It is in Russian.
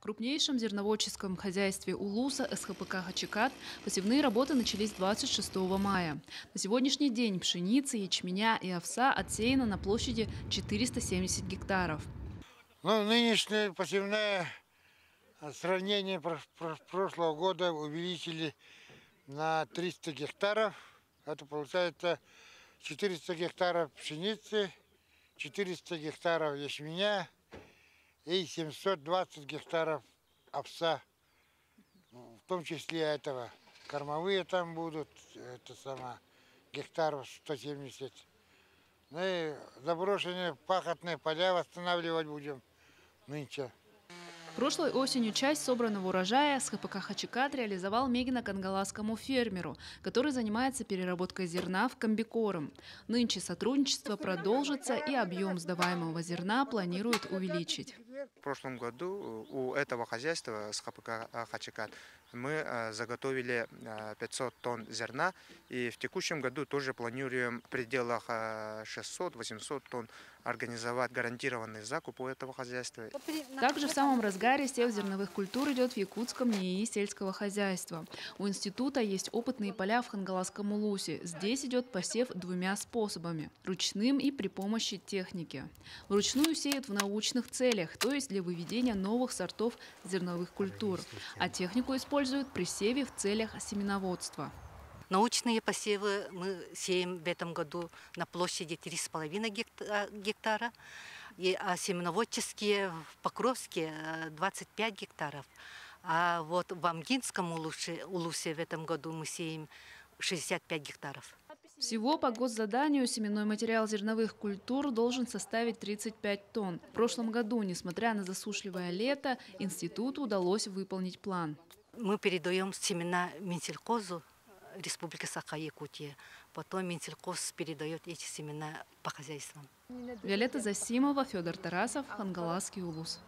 крупнейшем зерноводческом хозяйстве Улуса СХПК «Хачикат» посевные работы начались 26 мая. На сегодняшний день пшеницы, ячменя и овса отсеяно на площади 470 гектаров. Ну, нынешняя посевная сравнение прошлого года увеличили на 300 гектаров. Это получается 400 гектаров пшеницы, 400 гектаров ячменя и 720 гектаров овса. В том числе этого кормовые там будут, это сама гектаров 170. Ну и заброшенные пахотные поля восстанавливать будем нынче. Прошлой осенью часть собранного урожая СХПК «Хачикат» реализовал мегино-кангаласскому фермеру, который занимается переработкой зерна в комбикорм. Нынче сотрудничество продолжится, и объем сдаваемого зерна планируют увеличить. В прошлом году у этого хозяйства СХПК «Хачикат» мы заготовили 500 тонн зерна, и в текущем году тоже планируем в пределах 600-800 тонн организовать гарантированный закуп у этого хозяйства. Также в самом разгаре сев зерновых культур идет в Якутском НИИ сельского хозяйства. У института есть опытные поля в Хангаласском Улусе. Здесь идет посев двумя способами – ручным и при помощи техники. Вручную сеют в научных целях, то есть для выведения новых сортов зерновых культур, а технику используют при севе в целях семеноводства. Научные посевы мы сеем в этом году на площади 3,5 гектара, а семеноводческие в Покровске 25 гектаров. А вот в Амгинском улусе в этом году мы сеем 65 гектаров. Всего по госзаданию семенной материал зерновых культур должен составить 35 тонн. В прошлом году, несмотря на засушливое лето, институту удалось выполнить план. Мы передаем семена Минсельхозу Республики Саха-Якутия. Потом Минсельхоз передает эти семена по хозяйствам. Виолетта Засимова, Федор Тарасов, Хангаласский улус.